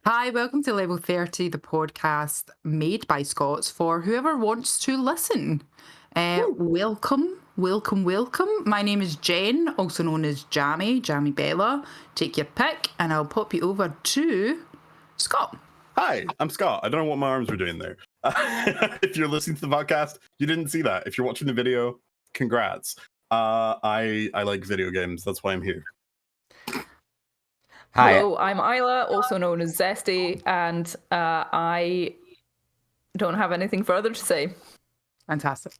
Hi, welcome to Level 30, the podcast made by Scots for whoever wants to listen. Welcome. My name is Jen, also known as Jammy Bella. Take your pick, and I'll pop you over to Scott. Hi, I'm Scott. I don't know what my arms were doing there. If you're listening to the podcast, you didn't see that. If you're watching the video, congrats. I like video games. That's why I'm here. Hi. Hello, I'm Isla, also known as Zesty, and I don't have anything further to say. Fantastic.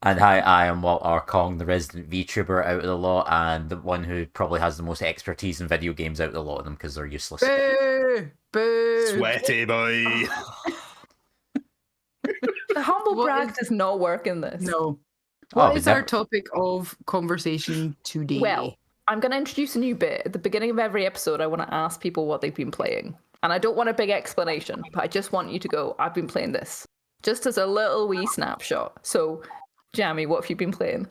And hi, I am Walt R. Kong, the resident VTuber out of the lot, and the one who probably has the most expertise in video games out of the lot of them because they're useless. Boo! Boo! Sweaty boy. The humble What brag is- does not work in this. No. Oh, What is our never- topic of conversation today? Well, I'm going to introduce a new bit. At the beginning of every episode, I want to ask people what they've been playing. And I don't want a big explanation, but I just want you to go, I've been playing this. Just as a little wee snapshot. So, Jammy, what have you been playing?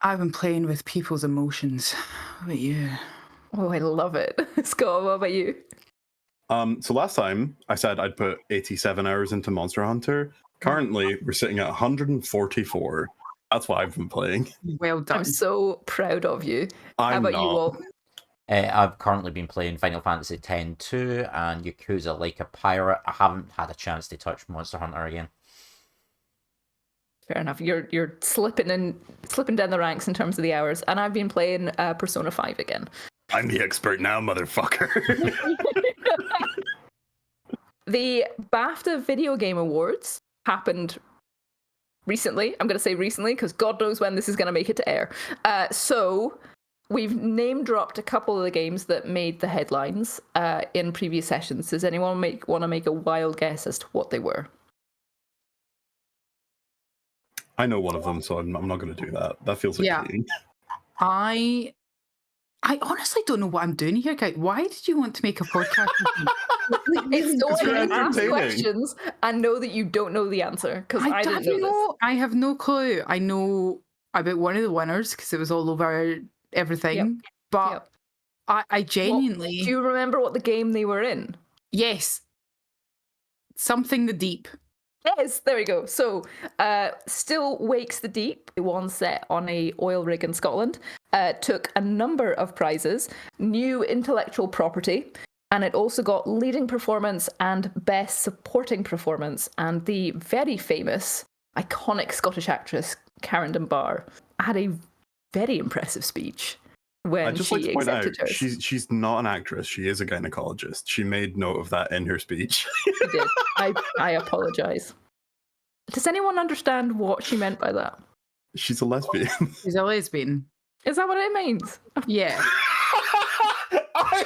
I've been playing with people's emotions. What about you? Oh, I love it. Scott, what about you? So last time I said I'd put 87 hours into Monster Hunter. Currently, we're sitting at 144. That's what I've been playing. Well done. I'm so proud of you. How I'm about you, not. Walt? I've currently been playing Final Fantasy X-2 and Yakuza Like a Pirate. I haven't had a chance to touch Monster Hunter again. Fair enough. You're slipping down the ranks in terms of the hours, and I've been playing Persona 5 again. I'm the expert now, motherfucker. The BAFTA Video Game Awards happened recently. I'm going to say recently because God knows when this is going to make it to air. So we've name dropped a couple of the games that made the headlines in previous sessions. Does anyone want to make a wild guess as to what they were? I know one of them, so I'm not going to do that. That feels like Yeah. cheating. I honestly don't know what I'm doing here, guys. Why did you want to make a podcast with me? It's so It's I very can ask entertaining. questions and know that you don't know the answer because I didn't know this. I have no clue. I know about one of the winners because it was all over everything. But Yep. I genuinely, Do you remember what the game they were in? yes, something the deep. Yes, there we go. So, Still Wakes the Deep, one set on a oil rig in Scotland, took a number of prizes, new intellectual property, and it also got leading performance and best supporting performance. And the very famous, iconic Scottish actress Karen Dunbar had a very impressive speech when I'd just like she to point out, accepted hers. she's not an actress. She is a gynecologist. She made note of that in her speech. She did. I apologise. Does anyone understand what she meant by that? She's a lesbian. She's a lesbian. Is that what it means? Yeah. I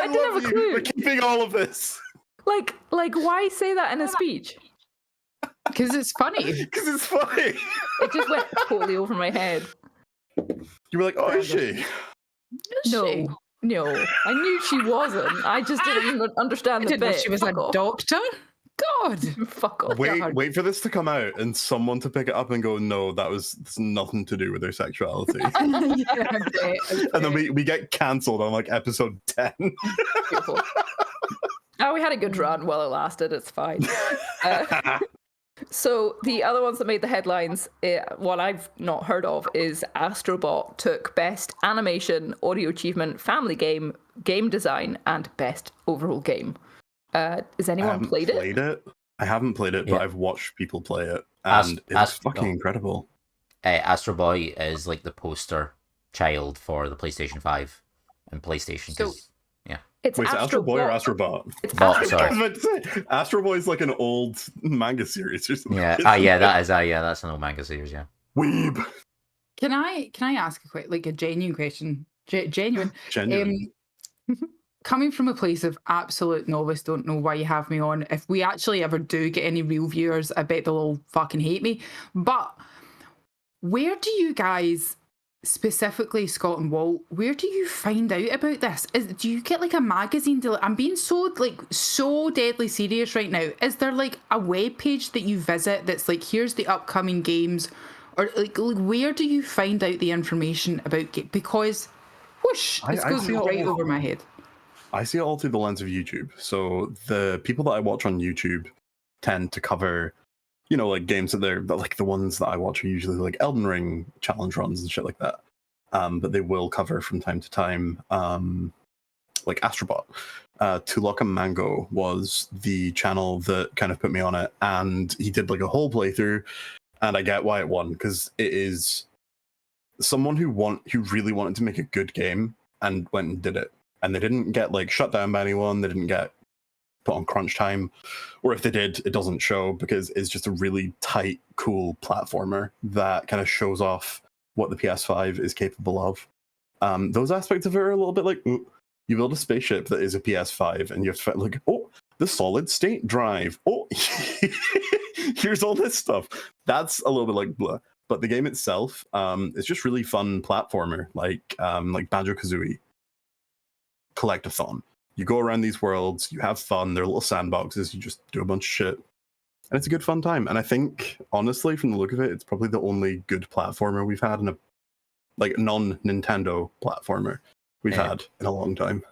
didn't love have a you clue. for keeping all of this. Like, why say that in a speech? Because it's funny. Because it's funny. It just went totally over my head. You were like, oh, is she? She? No, I knew she wasn't. I just didn't understand I the didn't know bit. she was a Fuck off. doctor. God. Fuck off. Wait for this to come out and someone to pick it up and go, no, that's nothing to do with their sexuality. Yeah, I bet. And then we get cancelled on like episode 10. Beautiful. Oh, we had a good run while it lasted. It's fine. So the other ones that made the headlines, what I've not heard of, is Astrobot took Best Animation, Audio Achievement, Family Game, Game Design, and Best Overall Game. Has I anyone haven't played it? I haven't played it, Yeah. but I've watched people play it. As- And it's as- fucking no. incredible. Astro Boy is like the poster child for the PlayStation 5 and PlayStation. 'cause- It's Wait, is it Astro Boy or Astrobot. Astrobot? It's Bot, Astrobot. sorry. I was about to say, Astro Boy is like an old manga series or something. Yeah, that's an old manga series, yeah. Weeb. Can I ask a quick, a genuine question? Genuine. Genuine. Coming from a place of absolute novice, don't know why you have me on. If we actually ever do get any real viewers, I bet they'll all fucking hate me. But where do you guys, specifically Scott and Walt, where do you find out about this? Do you get like a magazine? I'm being so deadly serious right now. Is there like a web page that you visit that's like, here's the upcoming games? Or like where do you find out the information about because whoosh, this I goes see all right of- over my head. I see it all through the lens of YouTube. So the people that I watch on YouTube tend to cover, like games but like the ones that I watch are usually like Elden Ring challenge runs and shit like that. But they will cover from time to time, like Astrobot. Tulaka Mango was the channel that kind of put me on it, and he did like a whole playthrough, and I get why it won, because it is someone who really wanted to make a good game and went and did it, and they didn't get like shut down by anyone. They didn't get put on crunch time, or if they did, it doesn't show, because it's just a really tight, cool platformer that kind of shows off what the PS5 is capable of. Those aspects of it are a little bit like, ooh, you build a spaceship that is a PS5, and you have to find, like, oh, the solid state drive. Oh, here's all this stuff. That's a little bit like blah. But the game itself, is just really fun platformer, like Banjo-Kazooie Collectathon. You go around these worlds, you have fun, they're little sandboxes, you just do a bunch of shit. And it's a good fun time. And I think, honestly, from the look of it, it's probably the only good platformer we've had in a non-Nintendo platformer we've had in a long time.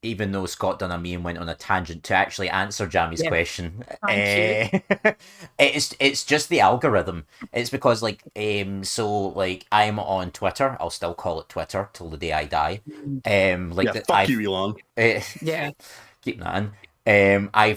Even though Scott done a me and went on a tangent to actually answer Jamie's question, Thank you. it's just the algorithm. It's because so I'm on Twitter. I'll still call it Twitter till the day I die. Fuck you, Elon. Yeah. Keep that in. I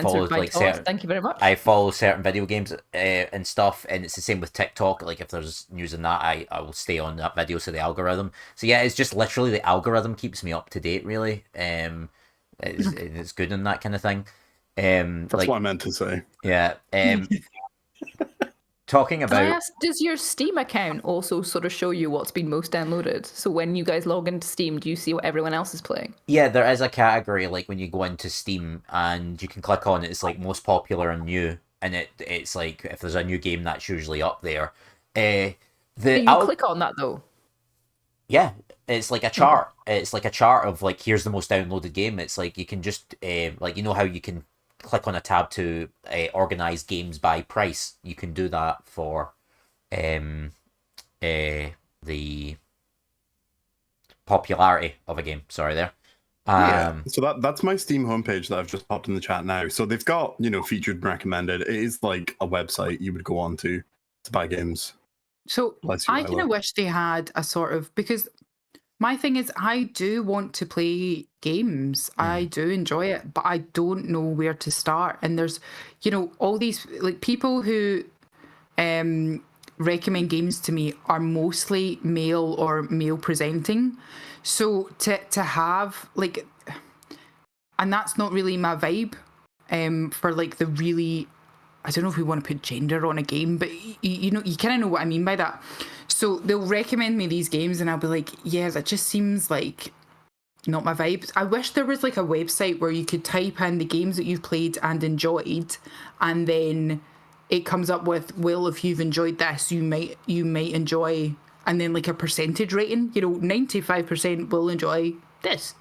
follow certain. Thank you very much. I follow certain video games and stuff, and it's the same with TikTok. Like if there's news in that, I will stay on that video, so the algorithm. So yeah, it's just literally the algorithm keeps me up to date. Really, it's good in that kind of thing. That's what I meant to say. Yeah. Talking about. Can I ask, does your Steam account also sort of show you what's been most downloaded? So when you guys log into Steam, do you see what everyone else is playing? Yeah, there is a category like when you go into Steam and you can click on it. It's like most popular and new, and it's like if there's a new game that's usually up there. Do you click on that though? Yeah, it's like a chart. It's like a chart of like here's the most downloaded game. It's like you can just how you can click on a tab to organize games by price. You can do that for the popularity of a game. Sorry there. So that's my Steam homepage that I've just popped in the chat now. So they've got, featured and recommended. It is like a website you would go on to buy games. So I kind of wish they had a sort of, because my thing is I do want to play games. I do enjoy it, but I don't know where to start. And there's, all these like people who recommend games to me are mostly male or male presenting. So to have like, and that's not really my vibe for like the really, I don't know if we want to put gender on a game, but you kind of know what I mean by that. So they'll recommend me these games and I'll be like, yeah, that just seems like not my vibe. I wish there was like a website where you could type in the games that you've played and enjoyed, and then it comes up with, well, if you've enjoyed this, you might enjoy, and then like a percentage rating, 95% will enjoy this.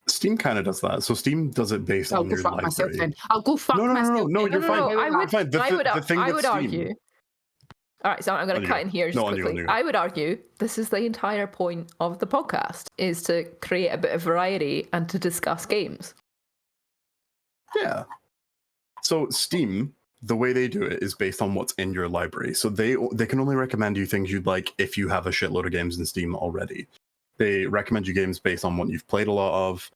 Steam kind of does that. So Steam does it based on your library. Myself then. I'll go fuck myself. No, you're fine. I would argue. All right, so I'm going to cut in here just quickly. I would argue this is the entire point of the podcast, is to create a bit of variety and to discuss games. Yeah. So Steam, the way they do it is based on what's in your library. So they can only recommend you things you'd like if you have a shitload of games in Steam already. They recommend you games based on what you've played a lot of.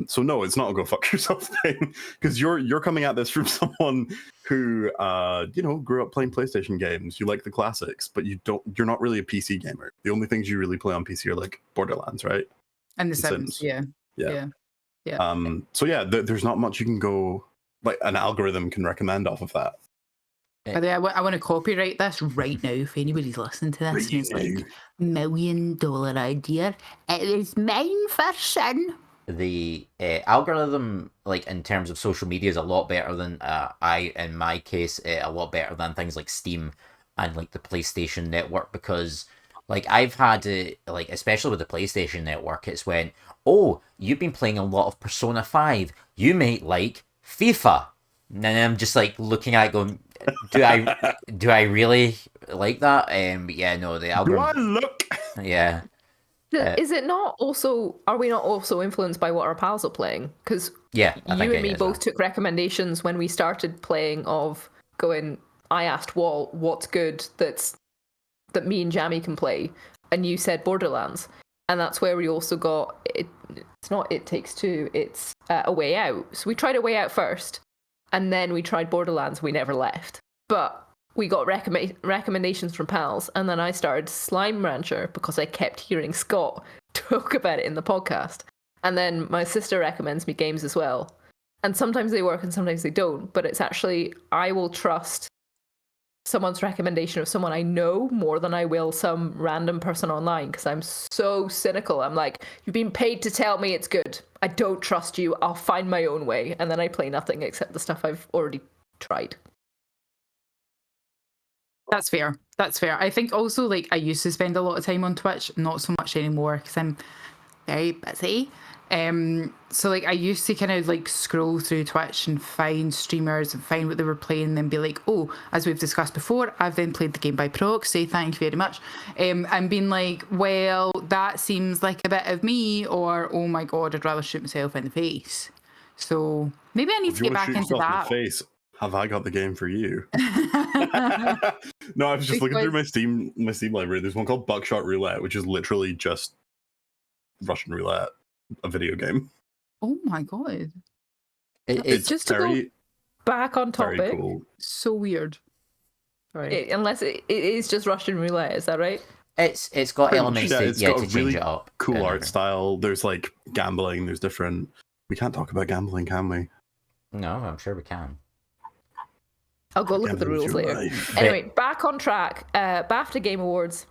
So no, it's not a go fuck yourself thing, because you're coming at this from someone who grew up playing PlayStation games. You like the classics, but you're not really a PC gamer. The only things you really play on PC are like Borderlands, right? And The Sims. Yeah. So yeah, there's not much you can go, like an algorithm can recommend off of that. By the way, I want to copyright this right now. If anybody's listening to this, and it's like $1 million idea, it is mine for sin. The algorithm, like in terms of social media, is a lot better than in my case, a lot better than things like Steam and like the PlayStation Network, because like I've had like especially with the PlayStation Network, it's when, oh, you've been playing a lot of Persona 5, you might like FIFA, and then I'm just like looking at it going, do I really like that? Yeah, no, the algorithm. Do I look? Yeah. Is it not also? Are we not also influenced by what our pals are playing? Because Yeah, I think you it and me is, both took recommendations when we started playing. Of going, I asked Walt what's good that me and Jamie can play, and you said Borderlands, and that's where we also got it. It's not It Takes Two. It's A Way Out. So we tried A Way Out first, and then we tried Borderlands. We never left, but we got recommendations from pals, and then I started Slime Rancher because I kept hearing Scott talk about it in the podcast, and then my sister recommends me games as well, and sometimes they work and sometimes they don't. But it's actually, I will trust someone's recommendation of someone I know more than I will some random person online, because I'm so cynical. I'm like, you've been paid to tell me it's good. I don't trust you. I'll find my own way. And then I play nothing except the stuff I've already tried. That's fair. That's fair. I think also, like, I used to spend a lot of time on Twitch, not so much anymore because I'm very busy. So like I used to kind of like scroll through Twitch and find streamers and find what they were playing and then be like, oh, as we've discussed before, I've then played the game by proxy, thank you very much. And being like, well, that seems like a bit of me, or oh my god, I'd rather shoot myself in the face. So maybe I need If to you get want to back shoot into yourself in that. the face, have I got the game for you? No, I was just looking through my Steam library. There's one called Buckshot Roulette, which is literally just Russian roulette, a video game. Oh my god. It's just to very, go back on very topic. cool. So weird. Right. Unless it is just Russian roulette, is that right? it's got Pretty much, elements yeah, it's to got a change really it up. Cool and art everything. style. There's like gambling. There's different. We can't talk about gambling, can we? No, I'm sure we can. I'll go look at the Gambling is rules your later. life. Anyway, back on track. BAFTA Game Awards.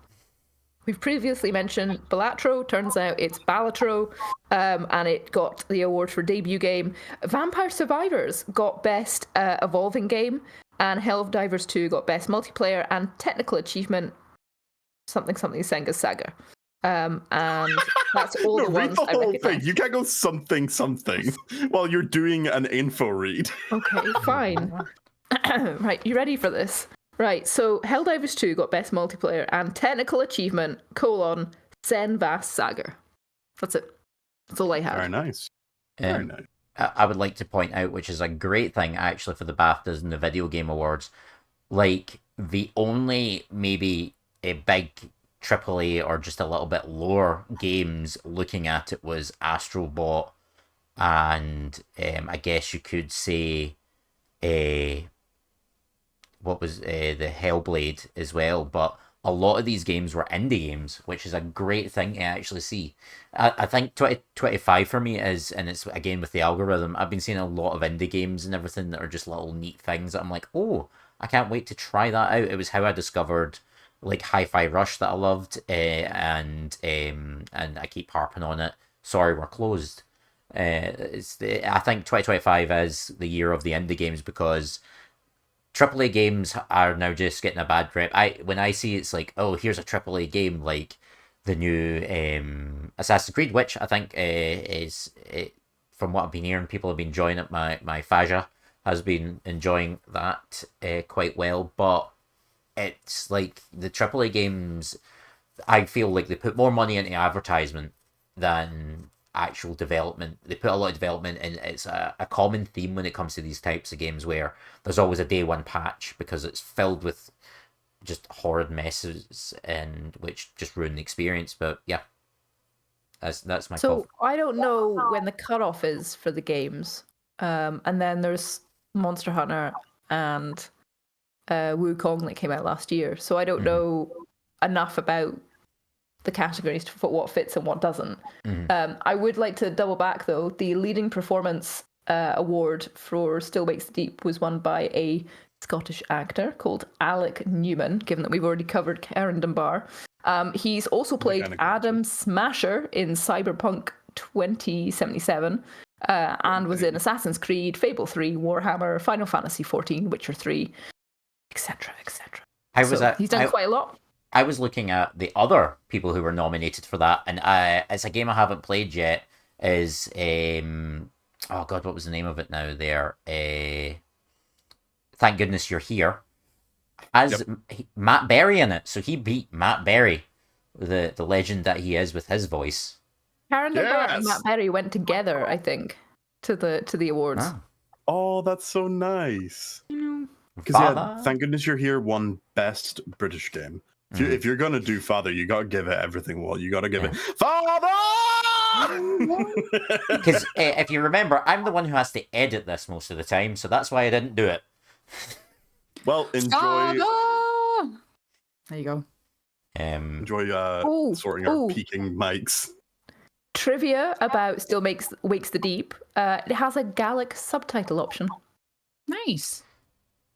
We've previously mentioned Balatro. Turns out it's Balatro, and it got the award for debut game. Vampire Survivors got best evolving game, and Helldivers 2 got best multiplayer and technical achievement. Something Senga's Saga. And that's all No, the read ones the I whole recognize. thing. You can't go something while you're doing an info read. Okay, fine. Right, you ready for this? Right, so Helldivers 2 got best multiplayer and technical achievement, Senva's Saga. That's it. That's all I had. Very nice. Very Um, nice. I would like to point out, which is a great thing actually for the BAFTAs and the Video Game Awards, like the only maybe a big AAA or just a little bit lower games looking at it was Astrobot, and I guess you could say what was the Hellblade as well, but a lot of these games were indie games, which is a great thing to actually see. I think 2025 for me is, and it's again with the algorithm, I've been seeing a lot of indie games and everything that are just little neat things that I'm like, oh, I can't wait to try that out. It was how I discovered like Hi-Fi Rush that I loved, and I keep harping on it. Sorry, we're closed. I think 2025 is the year of the indie games because AAA games are now just getting a bad rep. When I see it's like, oh, here's a AAA game like the new Assassin's Creed, which I think from what I've been hearing, people have been enjoying it. My Faja has been enjoying that quite well, but it's like the AAA games, I feel like they put more money into advertisement than actual development. They put a lot of development in. It's a common theme when it comes to these types of games where there's always a day one patch because it's filled with just horrid messes and which just ruin the experience. But yeah, that's my So call. I don't know when the cutoff is for the games. And then there's Monster Hunter and Wukong that came out last year. So I don't know enough about the categories for what fits and what doesn't. I would like to double back though. The leading performance award for Still Wakes the Deep was won by a Scottish actor called Alec Newman, given that we've already covered Karen Dunbar. He's also played Adam Smasher in Cyberpunk 2077 and was in Assassin's Creed, Fable 3, Warhammer, Final Fantasy 14, Witcher 3, etc., etc. He's done quite a lot. I was looking at the other people who were nominated for that, and it's a game I haven't played yet. Is oh god, what was the name of it now? There, Thank Goodness You're Here. Matt Berry in it, so he beat Matt Berry, the legend that he is with his voice. Karen Dunbar and Yes! Matt Berry went together, I think, to the awards. Ah. Oh, that's so nice. You know, Because yeah, Father? thank goodness you're here. Won best British game. If you're gonna do Father, you gotta give it everything. Well, you gotta give it Father. Because if you remember, I'm the one who has to edit this most of the time, so that's why I didn't do it. Well, enjoy Scada! There you go. sorting our peaking mics. Trivia about Still Wakes the Deep. It has a Gaelic subtitle option. Nice.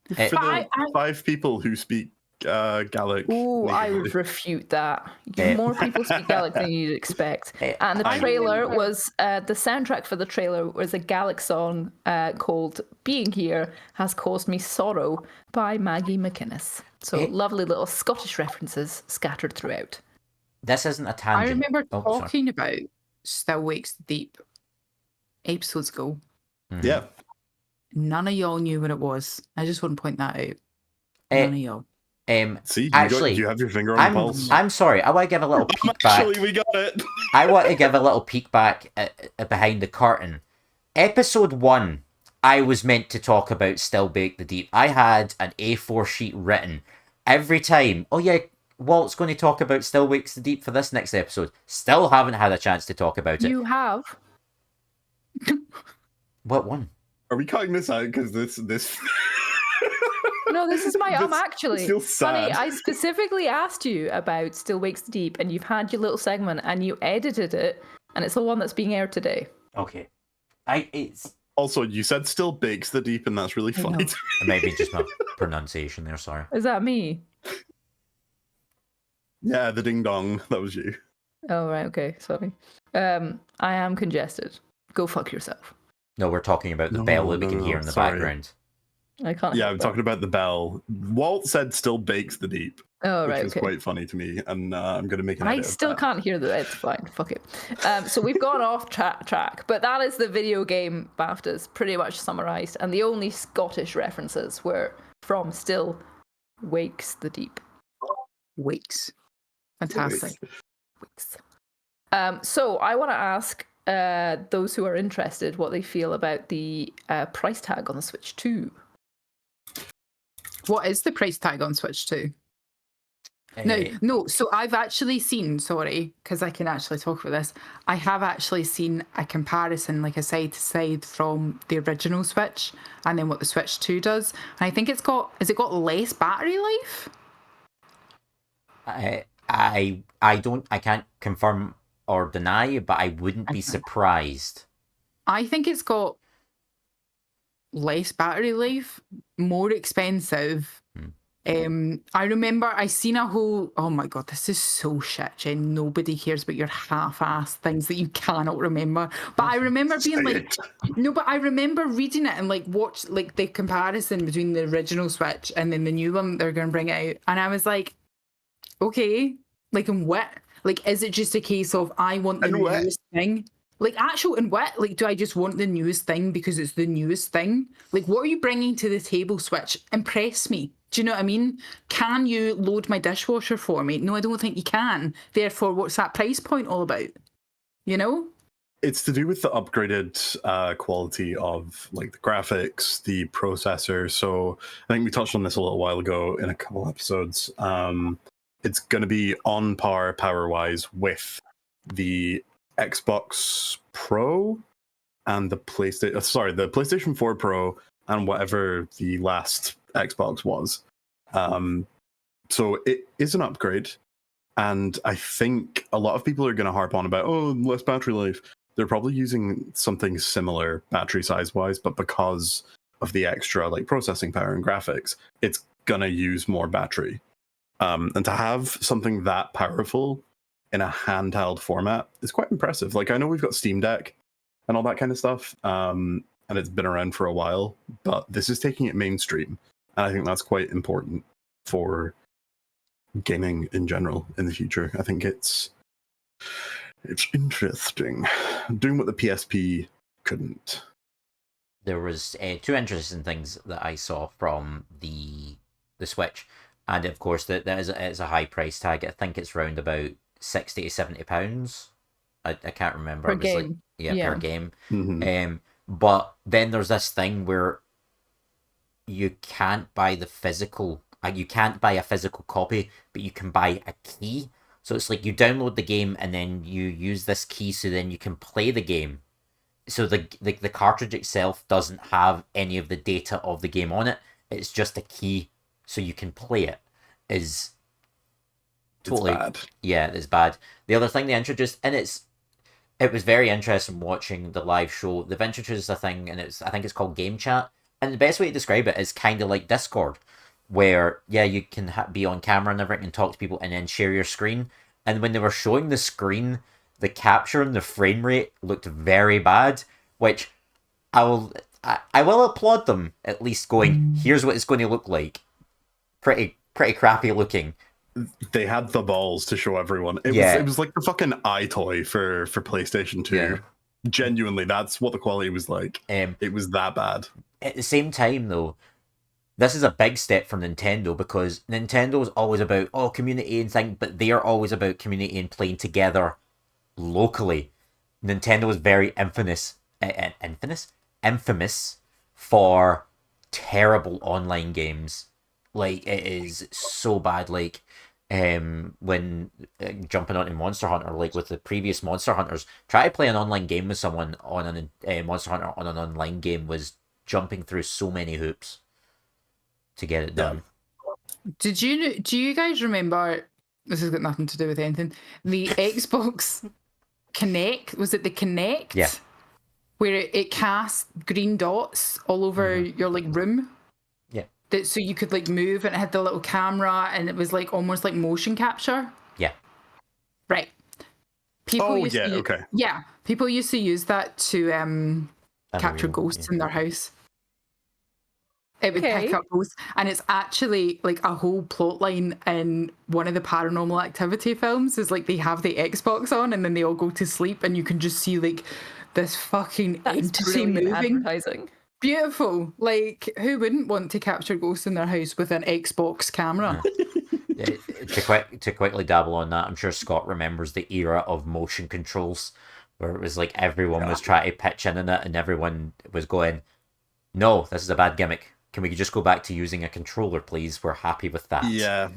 For the 5 people who speak Gaelic. Ooh, I natively. would refute that. More people speak Gaelic than you'd expect. And the I trailer remember- was the soundtrack for the trailer was a Gaelic song called "Being Here Has Caused Me Sorrow" by Maggie McInnes. So lovely little Scottish references scattered throughout. This isn't a I tangent. remember Oh, sorry. talking about Still Wakes the Deep episodes ago. Mhm. Yeah. None of y'all knew what it was. I just want to point that out. Eh, None of y'all. See, Actually, you have your finger on the pulse. I'm sorry. I want to give a little peek back. Actually, we got it. I want to give a little peek back at behind the curtain. Episode 1, I was meant to talk about Still Bake the Deep. I had an A4 sheet written. Every time, oh yeah, Walt's going to talk about Still Wakes the Deep for this next episode. Still haven't had a chance to talk about it. You have. What one? Are we cutting this out? Because this No, this is my This actually. feels Honey, sad. I specifically asked you about Still Wakes the Deep, and you've had your little segment, and you edited it, and it's the one that's being aired today. Okay. It's Also, you said still bakes the deep, and that's really I funny. know. to maybe just my pronunciation there, sorry. Is that me? Yeah, the ding dong. That was you. Oh, right, okay, sorry. I am congested. Go fuck yourself. No, we're talking about the No, bell that we no, can no, hear in the sorry. background. I can't. Yeah, help I'm that. talking about the bell. Walt said still bakes the deep, Oh, which right, was okay. quite funny to me, and I'm going to make an I edit of still that. can't hear the. It's fine. Fuck it. So we've gone off track, but that is the video game BAFTAs pretty much summarized, and the only Scottish references were from Still Wakes the Deep. Wakes. Fantastic. Wakes. So I want to ask those who are interested what they feel about the price tag on the Switch 2. What is the price tag on Switch 2? No, so I've actually seen, sorry, because I can actually talk about this. I have actually seen a comparison, like a side to side from the original Switch and then what the Switch 2 does. And I think has it got less battery life? I can't confirm or deny, but I wouldn't be Okay. surprised. I think it's got less battery life, more expensive. I remember I seen a whole, oh my god, this is so shit, Jen. Nobody cares about your half-assed things that you cannot remember. But I remember being like, no, but I remember reading it and like watch like the comparison between the original Switch and then the new one they're going to bring out, and I was like, okay, like in what? Like, is it just a case of I want the In what? newest thing? Like, actual in what? Like, do I just want the newest thing because it's the newest thing? Like, what are you bringing to the table, Switch? Impress me. Do you know what I mean? Can you load my dishwasher for me? No, I don't think you can. Therefore, what's that price point all about? You know? It's to do with the upgraded quality of like the graphics, the processor. So I think we touched on this a little while ago in a couple episodes. It's going to be on par power-wise with the Xbox Pro and the PlayStation. Sorry, the PlayStation 4 Pro and whatever the last Xbox was. So it is an upgrade, and I think a lot of people are going to harp on about less battery life. They're probably using something similar battery size wise, but because of the extra like processing power and graphics, it's gonna use more battery. And to have something that powerful in a handheld format is quite impressive. Like I know we've got Steam Deck and all that kind of stuff, and it's been around for a while, but this is taking it mainstream, and I think that's quite important for gaming in general in the future. I think it's interesting, doing what the PSP couldn't. There was two interesting things that I saw from the Switch, and of course that is a high price tag. I think it's round about £60 to £70. I can't remember. Per It was like game. per Yeah. game. Mhm. But then there's this thing where you can't buy the physical. You can't buy a physical copy, but you can buy a key. So it's like you download the game and then you use this key, so then you can play the game. So the cartridge itself doesn't have any of the data of the game on it. It's just a key, so you can play it. Is totally It's bad. Yeah, it's bad. The other thing they introduced, and it was very interesting watching the live show. They've introduced a thing, and I think it's called Game Chat. And the best way to describe it is kind of like Discord, where you can be on camera and everything and talk to people and then share your screen. And when they were showing the screen, the capture and the frame rate looked very bad, which I will applaud them at least going, here's what it's going to look like. Pretty crappy looking. They had the balls to show everyone. It was like the fucking iToy for PlayStation 2. Yeah. Genuinely, that's what the quality was like. It was that bad. At the same time, though, this is a big step for Nintendo, because Nintendo's always about community and thing, but they're always about community and playing together locally. Nintendo is very infamous for terrible online games. Like, it is so bad. Like, when jumping onto Monster Hunter, like with the previous Monster Hunters, try to play an online game with someone on a Monster Hunter on an online game was jumping through so many hoops to get it done. Do you guys remember, this has got nothing to do with anything, the Xbox Kinect? Was it the Kinect? Yeah. Where it cast green dots all over your like room? Yeah. So you could like move, and it had the little camera, and it was like almost like motion capture. Yeah. Right. People used to okay. Yeah. People used to use that to capture Unreal, ghosts yeah. in their house. It would Okay. pick up ghosts, and it's actually like a whole plot line in one of the Paranormal Activity films. Is like they have the Xbox on, and then they all go to sleep, and you can just see like this fucking That's entity brilliant moving. advertising. Beautiful. Like, who wouldn't want to capture ghosts in their house with an Xbox camera? To quickly dabble on that, I'm sure Scott remembers the era of motion controls, where it was like everyone was trying to pitch in it, and everyone was going, "No, this is a bad gimmick. Can we just go back to using a controller, please? We're happy with that." Yeah.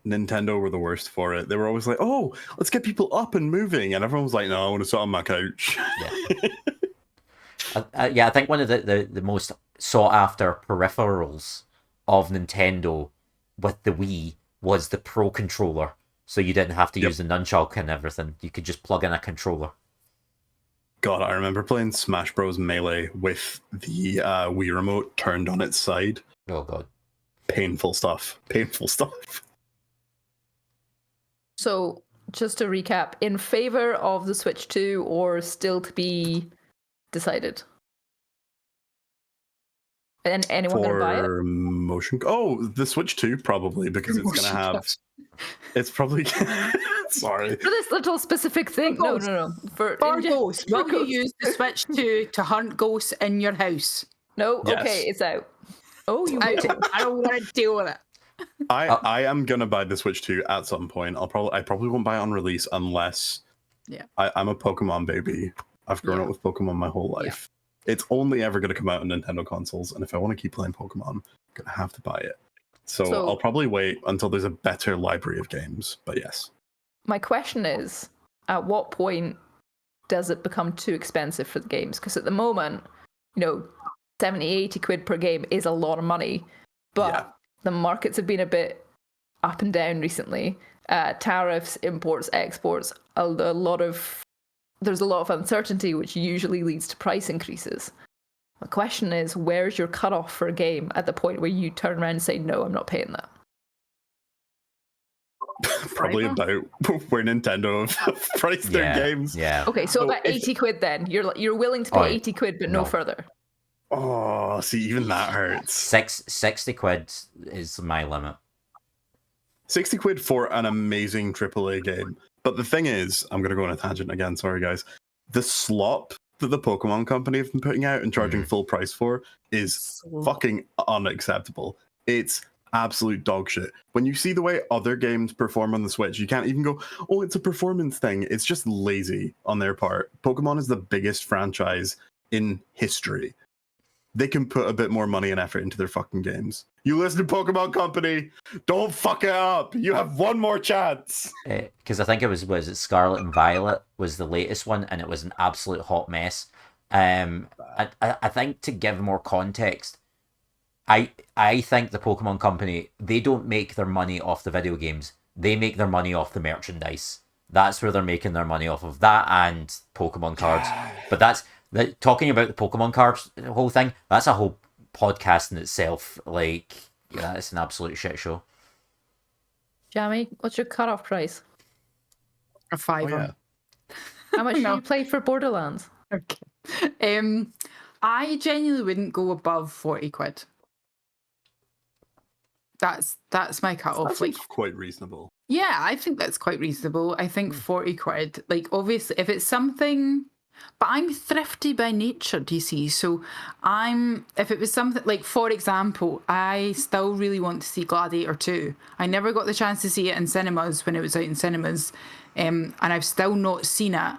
Nintendo were the worst for it. They were always like, "Oh, let's get people up and moving," and everyone was like, "No, I want to sit on my couch." I think one of the most sought after peripherals of Nintendo with the Wii was the Pro controller. So you didn't have to use the nunchuck and everything. You could just plug in a controller. God, I remember playing Smash Bros. Melee with the Wii remote turned on its side. Oh god. Painful stuff. Painful stuff. So, just to recap, in favor of the Switch 2 or still to be decided? And anyone going to buy it? For motion. Oh, the Switch 2 probably, because it's going to have. It's probably. Sorry. For this little specific thing. No. For ghosts. Will you use the Switch 2 to hunt ghosts in your house? No? Yes. Okay, it's out. Oh, you I will. don't want to deal with it. I am gonna buy the Switch 2 at some point. I probably won't buy it on release unless I'm a Pokemon baby. I've grown up with Pokemon my whole life. It's only ever gonna come out on Nintendo consoles, and if I want to keep playing Pokemon, I'm gonna have to buy it. So I'll probably wait until there's a better library of games. But yes. My question is, at what point does it become too expensive for the games? Because at the moment, 70, 80 quid per game is a lot of money, but the markets have been a bit up and down recently. Tariffs, imports, exports, there's a lot of uncertainty, which usually leads to price increases. The question is, where's your cutoff for a game at the point where you turn around and say, no, I'm not paying that? Probably about where Nintendo have priced their games. Yeah. Okay, so about 80 quid then. You're willing to pay 80 quid, but no further. Oh, see, even that hurts. 60 quid is my limit. 60 quid for an amazing AAA game. But the thing is, I'm going to go on a tangent again, sorry guys. The slop that the Pokemon Company have been putting out and charging full price for is fucking unacceptable. It's absolute dog shit. When you see the way other games perform on the Switch, you can't even go, oh, it's a performance thing. It's just lazy on their part. Pokemon is the biggest franchise in history. They can put a bit more money and effort into their fucking games. You listen to Pokemon Company, don't fuck it up. You have one more chance. Because I think it was it Scarlet and Violet was the latest one, and it was an absolute hot mess. I think to give more context, I think the Pokemon Company, they don't make their money off the video games. They make their money off the merchandise. That's where they're making their money off of that and Pokemon cards. But talking about the Pokemon cards, the whole thing, that's a whole podcast in itself. Like, yeah, it's an absolute shit show. Jamie, what's your cutoff price? A fiver. Oh, yeah. How much do No. you play for Borderlands? Okay. I genuinely wouldn't go above 40 quid. That's my cut off. That's quite reasonable. Yeah, I think that's quite reasonable. I think 40 quid. Like, obviously, if it's something. But I'm thrifty by nature, do you see? So if it was something, like, for example, I still really want to see Gladiator 2. I never got the chance to see it in cinemas when it was out in cinemas. And I've still not seen it.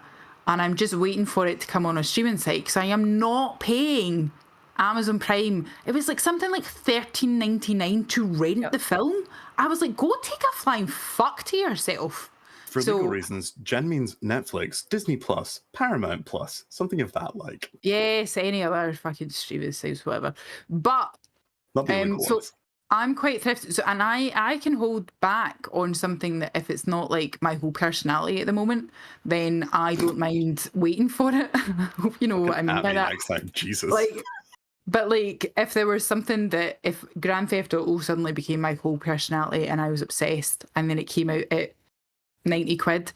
And I'm just waiting for it to come on a streaming site because I am not paying Amazon Prime. It was like something like $13.99 to rent the film. I was like, go take a flying fuck to yourself. For legal reasons, Jen means Netflix, Disney Plus, Paramount Plus, something of that like. Yes, any other fucking streaming sites, whatever. But Not the illegal so ones. I'm quite thrifty. So, and I can hold back on something that if it's not like my whole personality at the moment, then I don't mind waiting for it. You know what I mean by that? Next time, Jesus. But like, if there was something that if Grand Theft Auto suddenly became my whole personality and I was obsessed, and then it came out at 90 quid,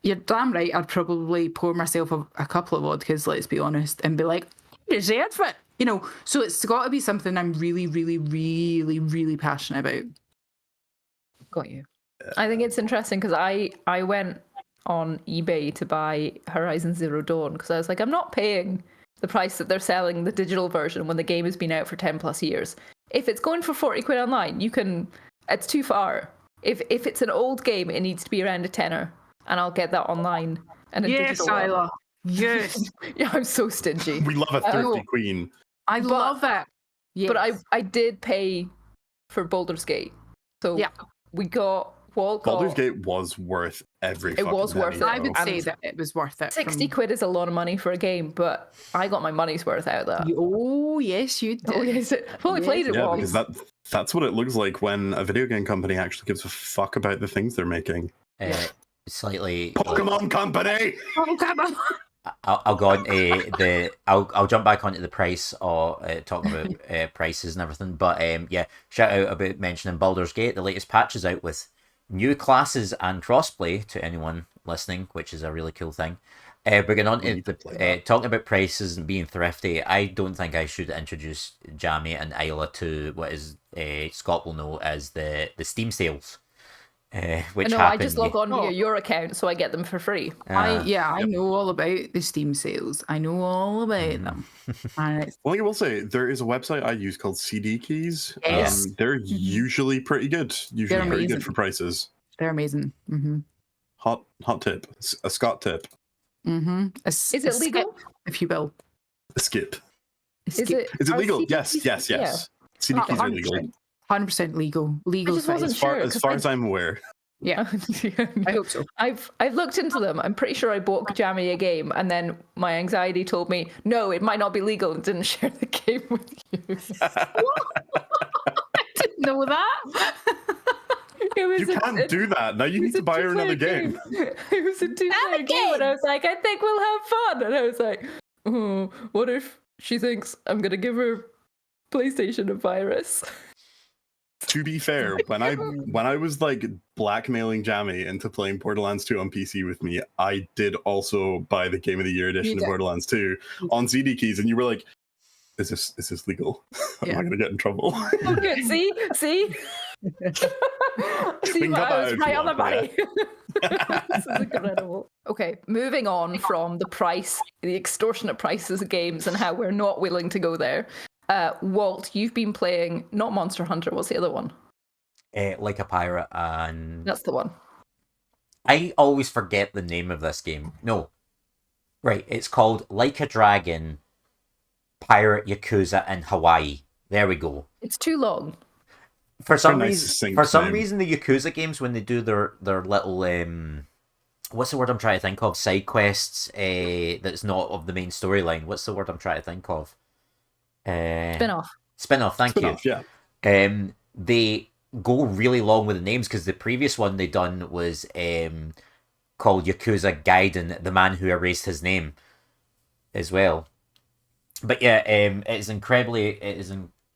you're damn right I'd probably pour myself a couple of vodkas, let's be honest, and be like, you deserve it. You know, so it's got to be something I'm really, really, really, really passionate about. Got you. I think it's interesting because I went on eBay to buy Horizon Zero Dawn because I was like, I'm not paying the price that they're selling the digital version when the game has been out for 10 plus years. If it's going for 40 quid online, it's too far. If it's an old game, it needs to be around a tenner, and I'll get that online. And Yes, Isla. Yes. Yeah, I'm so stingy. We love a thrifty queen. I love it. Yes. But I did pay for Baldur's Gate. So yeah, we got Walt got, Baldur's Gate was worth every it was fucking worth penny, it. I would though. say that it was worth it. 60 quid is a lot of money for a game, but I got my money's worth out of that. Oh, yes, you did. Oh, yes. I've only played it Yeah, once. because that's what it looks like when a video game company actually gives a fuck about the things they're making. Slightly Pokemon Company. I'll go on I'll jump back onto the price or talking about prices and everything. But yeah, shout out about mentioning Baldur's Gate. The latest patch is out with new classes and crossplay to anyone listening, which is a really cool thing. We're going on to talking about prices and being thrifty. I don't think I should introduce Jamie and Isla to what is Scott will know as the Steam sales. Which I just log on via your account, so I get them for free. I know all about the Steam sales. I know all about them. And Well, I will say there is a website I use called CD Keys. Yes. They're usually pretty good. Usually They're pretty amazing. good for prices. they're amazing. Mm-hmm. Hot tip. A Scott tip. Mm-hmm. Is it legal? If you will. A skip. Is it Is it are legal? CDs Yes. Yeah. CD Keys are legal. 100% legal. Legal I just size. wasn't As far, sure, as, 'cause far I- as I'm aware. Yeah, I hope so. I've looked into them. I'm pretty sure I bought Jamie a game, and then my anxiety told me, no, it might not be legal, and didn't share the game with you. I didn't know that. It was You can't do that. Now you need to buy her another game. It was a two-player game, and I was like, I think we'll have fun. And I was like, oh, what if she thinks I'm gonna give her PlayStation a virus? To be fair, when I was like blackmailing Jamie into playing Borderlands 2 on PC with me, I did also buy the Game of the Year edition of Borderlands 2 on CD Keys, and you were like, "Is this legal? Am I gonna get in trouble?" Oh, good. See, see, We can cut I that was out if right you on the want, money. This is incredible. Okay, moving on from the extortionate prices of games, and how we're not willing to go there. Walt, you've been playing not Monster Hunter. What's the other one? Like a Pirate, and That's the one. I always forget the name of this game. No, right, it's called Like a Dragon, Pirate Yakuza in Hawaii. There we go. It's too long. For some nice, reason, succinct name. the Yakuza games, when they do their little what's the word I'm trying to think of? Side quests, that's not of the main storyline. What's the word I'm trying to think of? Spin-off. Spin-off. Thank you. Spin-off, yeah. They go really long with the names, because the previous one they done was called Yakuza Gaiden, the man who erased his name, as well. But yeah, it is an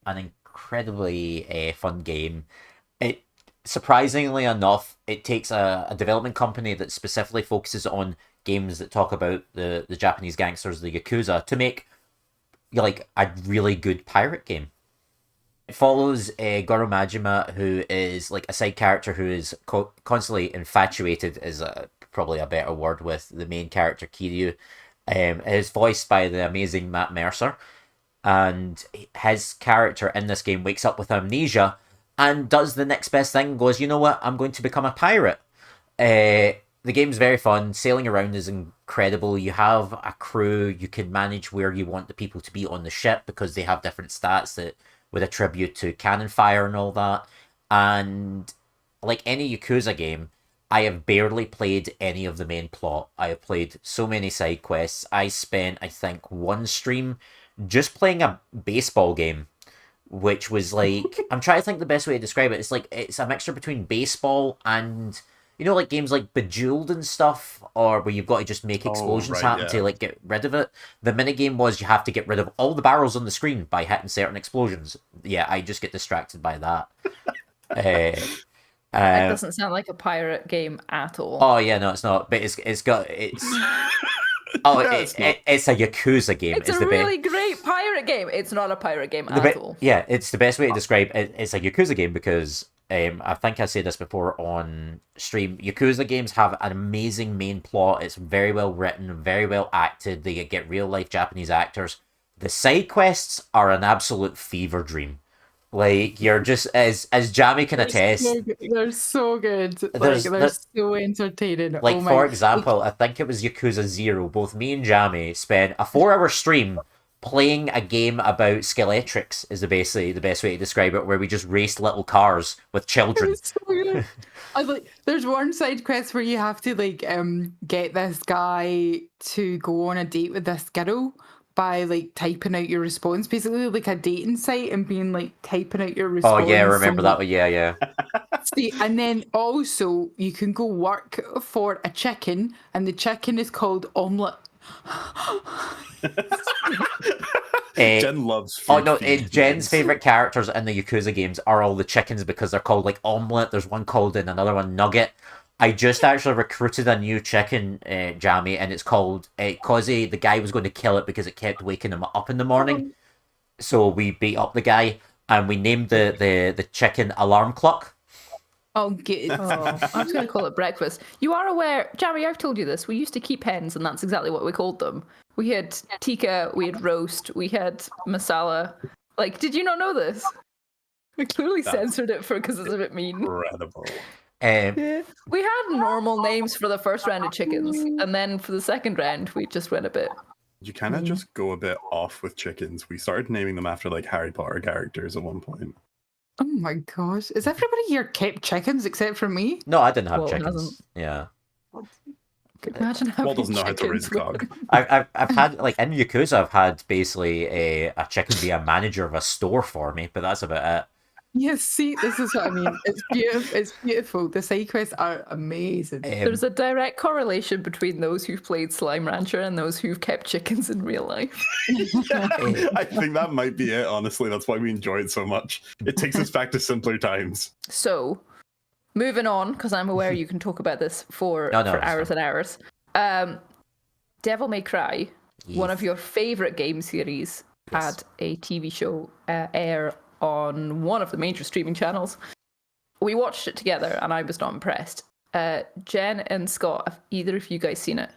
incredibly fun game. It, surprisingly enough, it takes a development company that specifically focuses on games that talk about the Japanese gangsters, the Yakuza, to make like a really good pirate game. It follows Goro Majima, who is like a side character who is constantly infatuated, is probably a better word, with the main character Kiryu. It is voiced by the amazing Matt Mercer, and his character in this game wakes up with amnesia and does the next best thing, goes, you know what, I'm going to become a pirate. The game's very fun. Sailing around is incredible. You have a crew. You can manage where you want the people to be on the ship, because they have different stats that would attribute to cannon fire and all that. And like any Yakuza game, I have barely played any of the main plot. I have played so many side quests. I spent, I think, one stream just playing a baseball game, which was like, I'm trying to think the best way to describe it. It's like, it's a mixture between baseball and, you know, like games like Bejeweled and stuff, or where you've got to just make explosions happen to like get rid of it. The minigame was you have to get rid of all the barrels on the screen by hitting certain explosions. Yeah, I just get distracted by that. It doesn't sound like a pirate game at all. Oh yeah, no, it's not. But it's oh, it's a Yakuza game. It's a really great pirate game. It's not a pirate game at all. Yeah, it's the best way to describe it. It's a Yakuza game because I think I said this before on stream. Yakuza games have an amazing main plot. It's very well written, very well acted. They get real life Japanese actors. The side quests are an absolute fever dream. Like, you're just, as Jamie can attest, they're so good. They're so entertaining. Like, for example, I think it was Yakuza 0. Both me and Jamie spent a 4-hour stream playing a game about skeletrics, is basically the best way to describe it, where we just raced little cars with children. So good. There's one side quest where you have to get this guy to go on a date with this girl by typing out your response, basically like a dating site, and being typing out your response. Oh yeah, I remember that one. Yeah. See, and then also you can go work for a chicken, and the chicken is called omelette. Jen loves food. Oh no, Jen's favorite characters in the Yakuza games are all the chickens, because they're called omelette. There's one called and another one nugget. I just actually recruited a new chicken, Jamie, and it's called Kazi. The guy was going to kill it because it kept waking him up in the morning. So we beat up the guy, and we named the chicken Alarm Clock. Oh, good. Oh, I was going to call it breakfast. You are aware, Jamie, I've told you this. We used to keep hens, and that's exactly what we called them. We had tikka, we had roast, we had masala. Did you not know this? We clearly censored it because it's a bit mean. Incredible. Yeah. We had normal names for the first round of chickens, and then for the second round, we just went a bit. You kind of just go a bit off with chickens. We started naming them after Harry Potter characters at one point. Oh my gosh. Is everybody here kept chickens except for me? No, I didn't have chickens. Yeah. Imagine having Walt doesn't know how to raise a dog. I've had, in Yakuza, I've had basically a chicken be a manager of a store for me, but that's about it. Yes, see, this is what I mean. It's beautiful. It's beautiful. The side quests are amazing. There's a direct correlation between those who've played Slime Rancher and those who've kept chickens in real life. I think that might be it, honestly. That's why we enjoy it so much. It takes us back to simpler times. So, moving on, because I'm aware you can talk about this for hours and hours. Devil May Cry, one of your favorite game series, had a TV show air on one of the major streaming channels. We watched it together, and I was not impressed. Jen and Scott, have either of you guys seen it?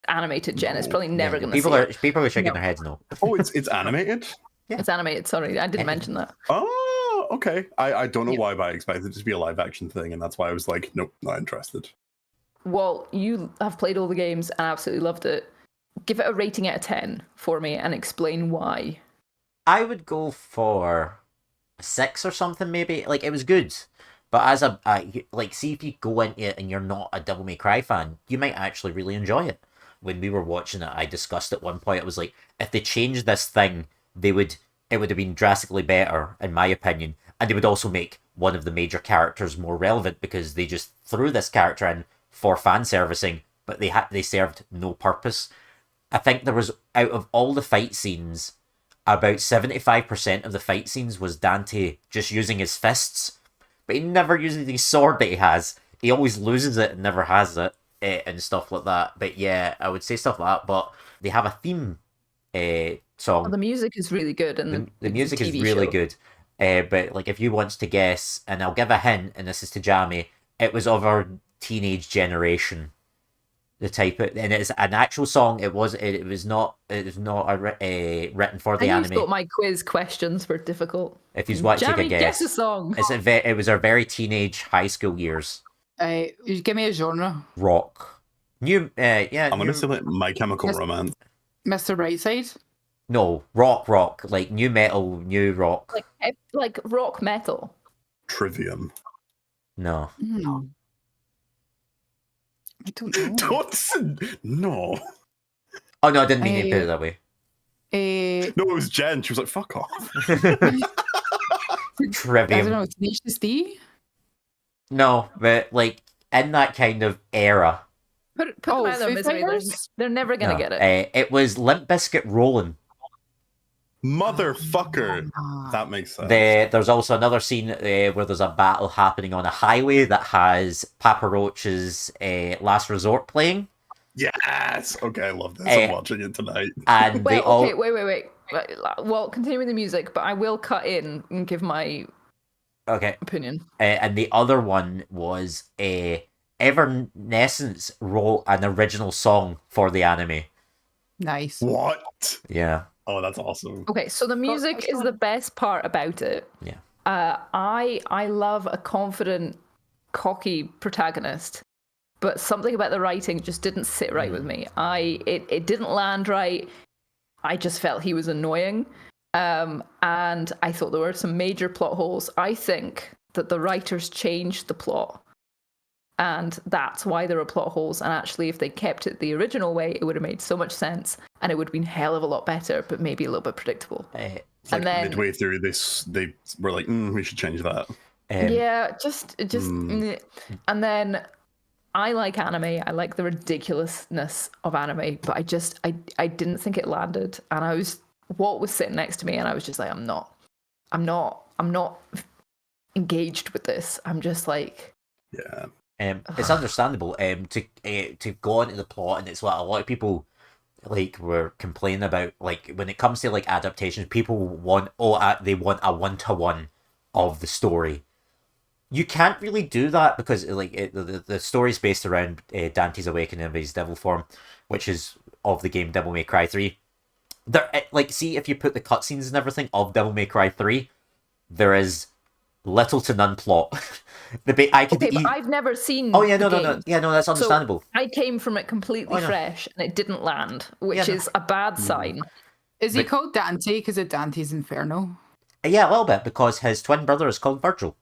Animated Jen is probably never going to see it. People are shaking their heads no. Oh, it's animated? Yeah. It's animated, sorry. I didn't mention that. Oh, Okay. I don't know Yeah. why, but I expected it to be a live action thing, and that's why I was like, nope, not interested. Well, you have played all the games and absolutely loved it. Give it a rating out of 10 for me and explain why. I would go for a 6 or something, maybe. Like, it was good. But as like, see if you go into it and you're not a Devil May Cry fan, you might actually really enjoy it. When we were watching it, I discussed at one point, it was like, if they changed this thing, it would have been drastically better, in my opinion. And they would also make one of the major characters more relevant because they just threw this character in for fan servicing, but they served no purpose. I think there was, out of all the fight scenes, about 75% of the fight scenes was Dante just using his fists, but he never uses his sword that he has. He always loses it and never has it, and stuff like that. But yeah, I would say stuff like that. But they have a theme song. Well, the music is really good, and The music is TV really show. good. But like, if you want to guess, and I'll give a hint, and this is to Jamie, it was of our teenage generation. The type of, and it's an actual song. It was not written for the I anime. thought my quiz questions were difficult. If you want to take Jamie, a guess, guess a song. it was our very teenage high school years. You give me a genre. Rock. Yeah. I'm gonna say like My Chemical Yes. Romance. Mr. Brightside. No, rock, like new metal, new rock. Like rock metal. Trivium. No. I don't know. No. Oh no, I didn't mean to put it that way. No, it was Jen. She was like, fuck off. I Trivium. don't know. Tenacious D? No, but like in that kind of era. Put them out of their Foo misery. Fighters? They're never gonna No, get it. It was Limp Bizkit Rollin'. Motherfucker. That makes sense. There's also another scene where there's a battle happening on a highway that has Papa Roach's Last Resort playing. Yes. Okay, I love this. I'm watching it tonight. And they all. Okay, wait. Well, continue with the music, but I will cut in and give my opinion. And the other one was Evanescence wrote an original song for the anime. Nice. What? Yeah. Oh, that's awesome. Okay, so the music is the best part about it. Yeah. I love a confident, cocky protagonist, but something about the writing just didn't sit right with me. It didn't land right. I just felt he was annoying, and I thought there were some major plot holes. I think that the writers changed the plot, and that's why there are plot holes. And actually, if they kept it the original way, it would have made so much sense, and it would have been hell of a lot better, but maybe a little bit predictable. It's like midway through, they were like, we should change that. Yeah, just, and then I like anime. I like the ridiculousness of anime, but I didn't think it landed. And Walt was sitting next to me, and I was just like, I'm not engaged with this. I'm just like, yeah. It's understandable. To go on to the plot, and it's what a lot of people like were complaining about. Like when it comes to like adaptations, people want they want a 1-to-1 of the story. You can't really do that because like the story's based around Dante's awakening of his devil form, which is of the game Devil May Cry 3. There, like, see if you put the cutscenes and everything of Devil May Cry 3, there is little to none plot. But I've never seen. Oh yeah, no, that's understandable. So I came from it completely fresh, and it didn't land, which is a bad sign. Is he called Dante because of Dante's Inferno? Yeah, a little bit, because his twin brother is called Virgil.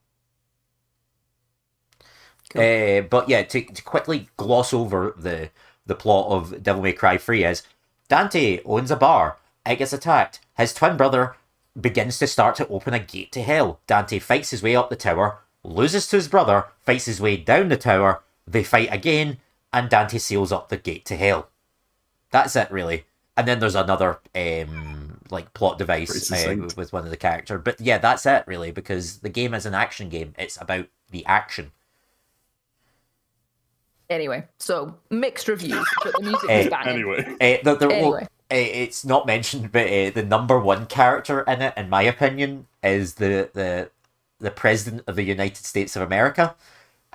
Cool. But yeah, to quickly gloss over the plot of Devil May Cry 3 is Dante owns a bar. It gets attacked. His twin brother begins to start to open a gate to hell. Dante fights his way up the tower, loses to his brother, fights his way down the tower, they fight again, and Dante seals up the gate to hell. That's it, really. And then there's another like plot device with one of the characters. But yeah, that's it, really, because the game is an action game. It's about the action. Anyway, so mixed reviews, but the music is banging. Anyway. It's not mentioned, but the number one character in it, in my opinion, is the President of the United States of America.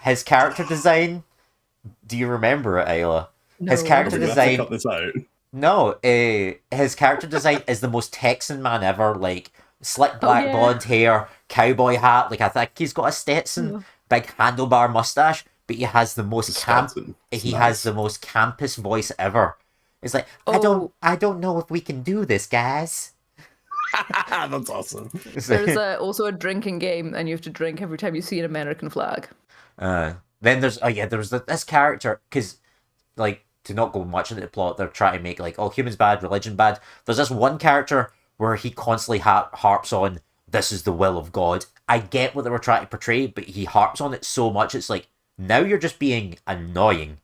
His character design, do you remember it, Ayla? No. His character design... Cut this out. No, his character design is the most Texan man ever, like, slick black blonde hair, cowboy hat. Like I think he's got a Stetson, big handlebar mustache, but he has the most Stetson. He Nice. has the most campus voice ever. It's like I don't know if we can do this, guys. That's awesome. There's also a drinking game, and you have to drink every time you see an American flag. Then there's this character, because like to not go much into the plot, they're trying to make like humans bad, religion bad. There's this one character where he constantly harps on this is the will of God. I get what they were trying to portray, but he harps on it so much it's like now you're just being annoying.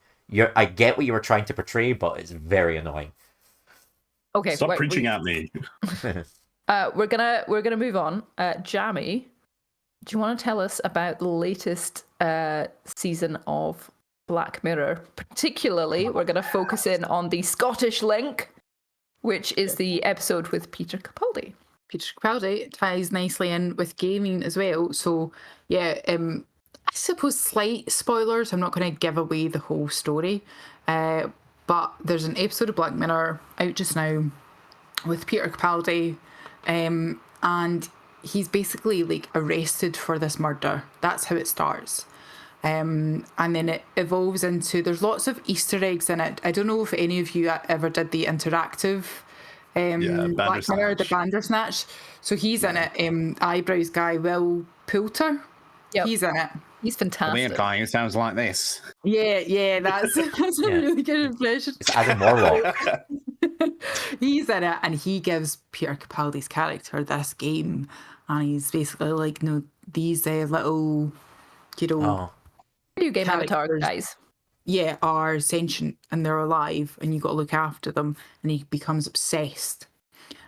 I get what you were trying to portray, but it's very annoying. Okay, stop preaching at me. We're gonna move on. Jamie, do you want to tell us about the latest season of Black Mirror? Particularly, we're gonna focus in on the Scottish link, which is the episode with Peter Capaldi. Peter Capaldi ties nicely in with gaming as well. So yeah, I suppose slight spoilers. I'm not going to give away the whole story, but there's an episode of Black Mirror out just now with Peter Capaldi, and he's basically like arrested for this murder. That's how it starts. And then it evolves into, there's lots of Easter eggs in it. I don't know if any of you ever did the interactive Black Mirror, the Bandersnatch. So he's in it. Eyebrows guy, Will Poulter. Yep. He's in it. He's fantastic. Weird guy who sounds like this. Yeah, that's a really good impression. It's Adam Warlock. He's in it, and he gives Peter Capaldi's character this game, and he's basically like, no, these little, Video game avatar characters, guys. yeah, are sentient and they're alive, and you got to look after them. And he becomes obsessed.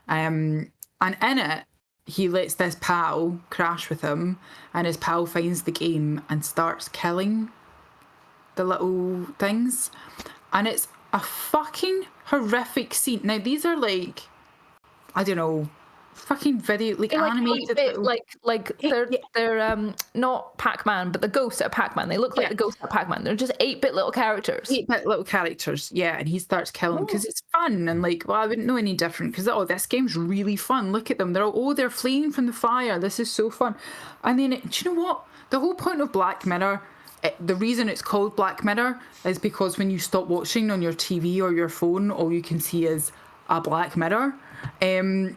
And in it, he lets this pal crash with him, and his pal finds the game and starts killing the little things. And it's a fucking horrific scene. Now, these are like, I don't know, fucking video, like They're animated. They're not Pac-Man, but the ghosts at Pac-Man. They look like the ghosts at Pac-Man. They're just 8-bit little characters. 8-bit little characters, yeah, and he starts killing because it's fun, and like, well, I wouldn't know any different because this game's really fun. Look at them, they're fleeing from the fire. This is so fun. And then, do you know what? The whole point of Black Mirror, the reason it's called Black Mirror is because when you stop watching on your TV or your phone, all you can see is a black mirror. And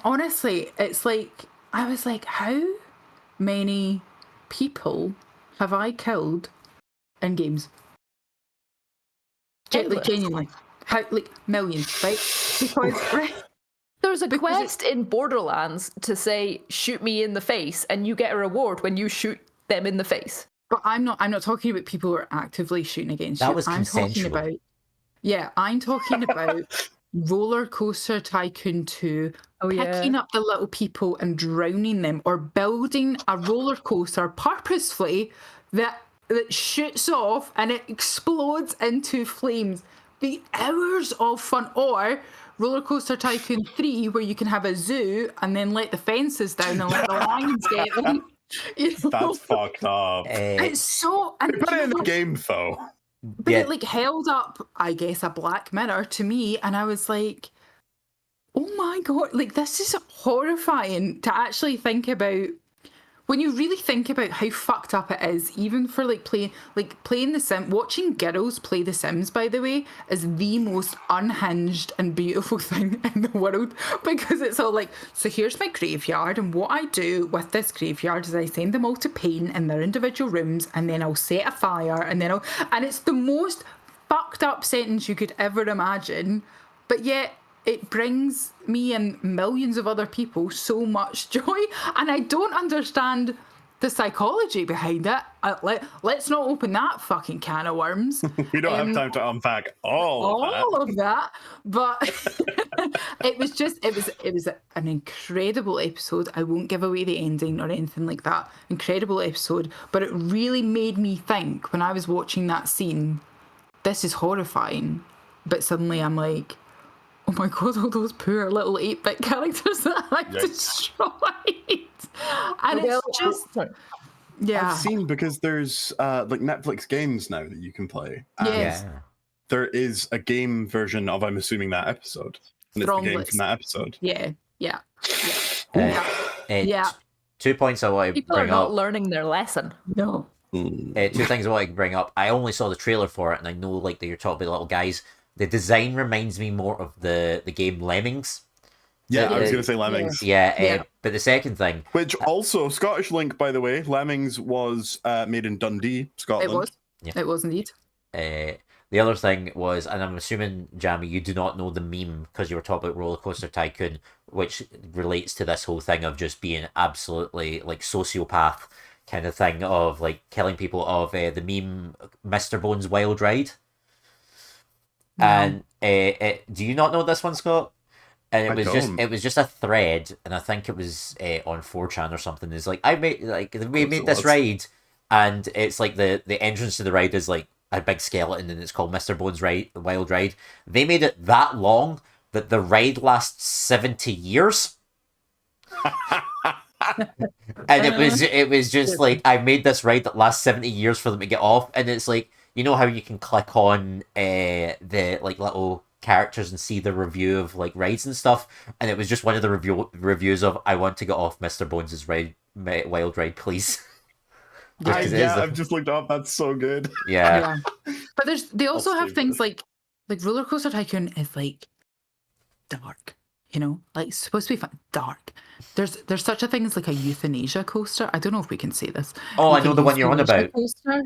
honestly, it's like, I was like, how many people have I killed in games? Genuinely. How, like, millions, right? Because, right? There's a quest in Borderlands to say, shoot me in the face, and you get a reward when you shoot them in the face. But I'm not talking about people who are actively shooting against you. That was I'm consensual. I'm talking about Roller Coaster Tycoon 2, picking up the little people and drowning them, or building a roller coaster purposefully that shoots off and it explodes into flames. The hours of fun. Or Roller Coaster Tycoon 3, where you can have a zoo and then let the fences down and let the lions get them. You know? That's fucked up. It's so... And Put it in the game, though. But it like held up, I guess, a black mirror to me, and I was like, oh my God, like this is horrifying to actually think about. When you really think about how fucked up it is, even for playing the Sims, watching girls play the Sims, by the way, is the most unhinged and beautiful thing in the world, because it's all like, so here's my graveyard, and what I do with this graveyard is I send them all to paint in their individual rooms, and then I'll set a fire, and it's the most fucked up sentence you could ever imagine, but yet it brings me and millions of other people so much joy, and I don't understand the psychology behind it. Let's not open that fucking can of worms. We don't have time to unpack all of that. But it was an incredible episode. I won't give away the ending or anything like that. Incredible episode, but it really made me think when I was watching that scene, this is horrifying. But suddenly I'm like, oh my God, all those poor little 8-bit characters that I destroyed. And it's just... Yeah. I've seen, because there's like Netflix games now that you can play. Yes. Yeah. There is a game version of, I'm assuming, that episode. And it's the game from that episode. Yeah. Uh, Yeah. 2 points I want to People are bring not up. learning their lesson. No. Two things I want to bring up. I only saw the trailer for it, and I know like that you're talking about little guys. The design reminds me more of the game Lemmings. Yeah, I was Uh, going to say Lemmings. Yeah, but the second thing, Which also, Scottish Link, by the way, Lemmings was made in Dundee, Scotland. It was. Yeah. It was indeed. the other thing was, and I'm assuming, Jamie, you do not know the meme because you were talking about Roller Coaster Tycoon, which relates to this whole thing of just being absolutely like sociopath kind of thing of like killing people of the meme Mr. Bones Wild Ride. No. And do you not know this one, Scott? And I don't. it was just a thread, and I think it was on 4chan or something. It's like we made this ride, and it's like the entrance to the ride is like a big skeleton, and it's called Mr. Bones Ride, the Wild Ride. They made it that long that the ride lasts 70 years. And it was just like, I made this ride that lasts 70 years for them to get off, and it's like, you know how you can click on the like little characters and see the review of like rides and stuff, and it was just one of the reviews of, I want to get off Mr. Bones's wild ride, please. I've just looked up. That's so good. Yeah. But they also have save things this. like Roller Coaster Tycoon is like dark, you know, like it's supposed to be fun, dark. There's such a thing as like a euthanasia coaster. I don't know if we can say this. Oh, like I know the one you're on euthanasia about. Coaster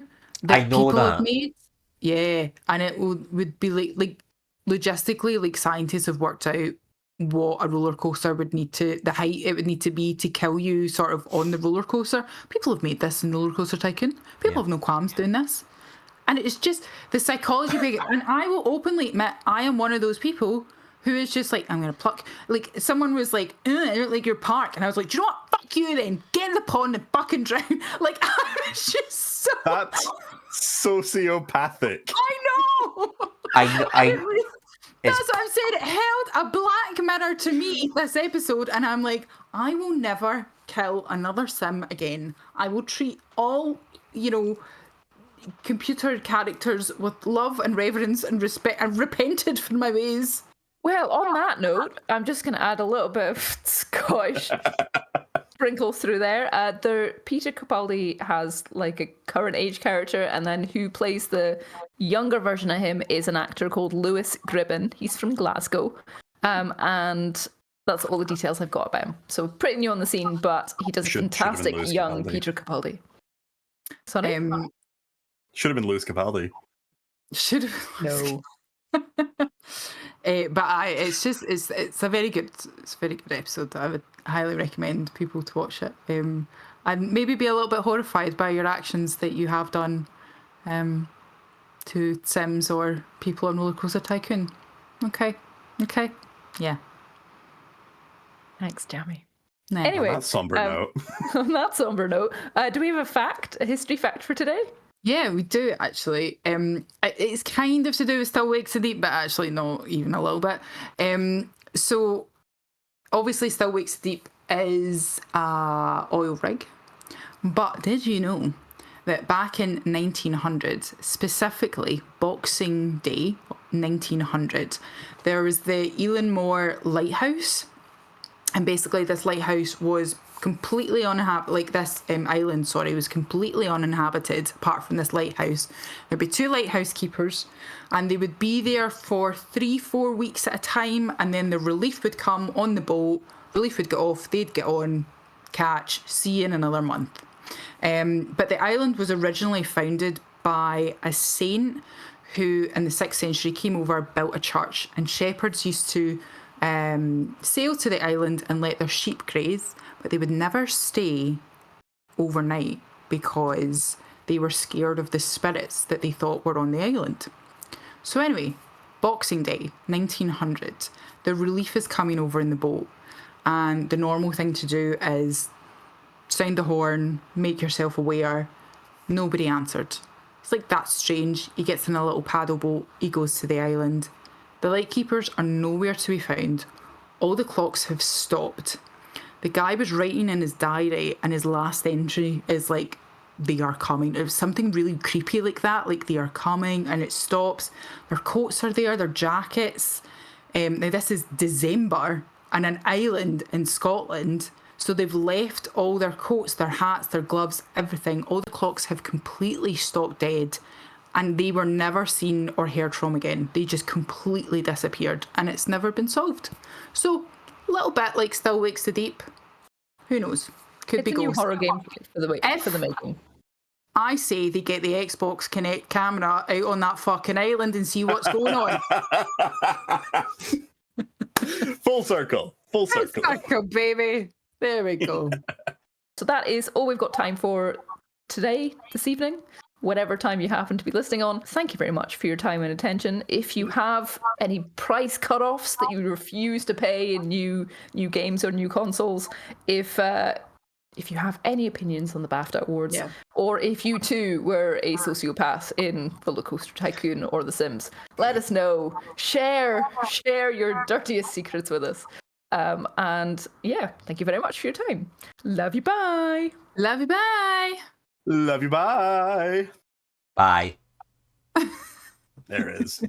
I know people that. have made. Yeah, and it would be like logistically, like scientists have worked out what a roller coaster would need to, the height it would need to be to kill you sort of on the roller coaster. People have made this in Roller Coaster Tycoon. People have no qualms doing this. And it's just the psychology big. And I will openly admit, I am one of those people who is just like, I'm going to pluck. Like, someone was like, I don't like your park. And I was like, do you know what? Fuck you then. Get in the pond and fucking drown. Like, I was just so. That's sociopathic. I know. I That's what I'm saying. It held a black mirror to me, this episode. And I'm like, I will never kill another sim again. I will treat all, computer characters with love and reverence and respect, and repented for my ways. Well, on that note, I'm just going to add a little bit of Scottish sprinkles through there. Peter Capaldi has like a current age character, and then who plays the younger version of him is an actor called Lewis Gribben. He's from Glasgow, and that's all the details I've got about him. So pretty new on the scene, but he does a fantastic young Peter Capaldi. Sorry? Should have been Lewis Capaldi. Should have. No. But it's a very good episode. I would highly recommend people to watch it, and maybe be a little bit horrified by your actions that you have done to Sims or people on Roller Coaster Tycoon. Okay, yeah. Thanks, Jamie. Nah. Anyway, On that somber note. On that somber note, do we have a history fact for today? Yeah, we do actually. It's kind of to do with Still Wakes the Deep, but actually not even a little bit. So obviously Still Wakes the Deep is a oil rig, but did you know that back in 1900, specifically Boxing Day 1900, there was the Elanmore Lighthouse, and basically this lighthouse was completely island was completely uninhabited apart from this lighthouse. There'd be 2 lighthouse keepers, and they would be there for 3-4 weeks at a time, and then the relief would come on the boat, relief would get off, they'd get on, catch, see you in another month. But the island was originally founded by a saint who in the 6th century came over, built a church, and shepherds used to sail to the island and let their sheep graze, but they would never stay overnight because they were scared of the spirits that they thought were on the island. So anyway, Boxing Day 1900, the relief is coming over in the boat, and the normal thing to do is sound the horn, make yourself aware. Nobody answered. It's like, that's strange. He gets in a little paddle boat, he goes to the island. The lightkeepers are nowhere to be found. All the clocks have stopped. The guy was writing in his diary, and his last entry is like, they are coming. It was something really creepy like that, like they are coming, and it stops. Their coats are there, their jackets. Now this is December and an island in Scotland. So they've left all their coats, their hats, their gloves, everything. All the clocks have completely stopped dead, and they were never seen or heard from again. They just completely disappeared, and it's never been solved. So a little bit like Still Wakes the Deep. Who knows? Could It's be a new ghosts. horror game for the making. I say they get the Xbox Connect camera out on that fucking island and see what's going on. Full circle. Full circle. Circle, baby. There we go. So that is all we've got time for today, this evening, whatever time you happen to be listening on. Thank you very much for your time and attention. If you have any price cutoffs that you refuse to pay in new games or new consoles, if you have any opinions on the BAFTA Awards, or if you too were a sociopath in Roller Coaster Tycoon or The Sims, let us know. Share your dirtiest secrets with us. And yeah, thank you very much for your time. Love you, bye. Love you, bye. Love you. Bye. Bye. There it is.